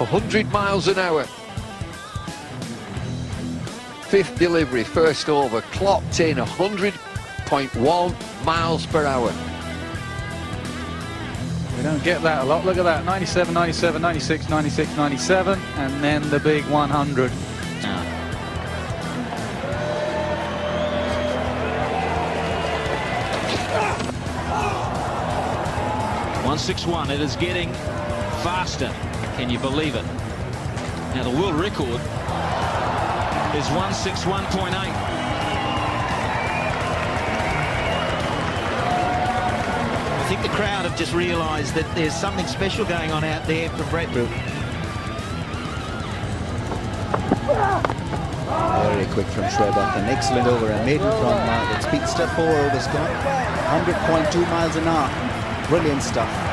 100 miles an hour. Fifth delivery, first over, clocked in 100.1 miles per hour. We don't get that a lot. Look at that, 97, 97, 96, 96, 97, and then the big 100. 161. It is getting faster. Can you believe it? Now the world record is 161.8. I think the crowd have just realised that there's something special going on out there for Brett. Very quick from Schwebach, an excellent over, a maiden from the Speedster 4 was gone. 100.2 miles an hour. Brilliant stuff.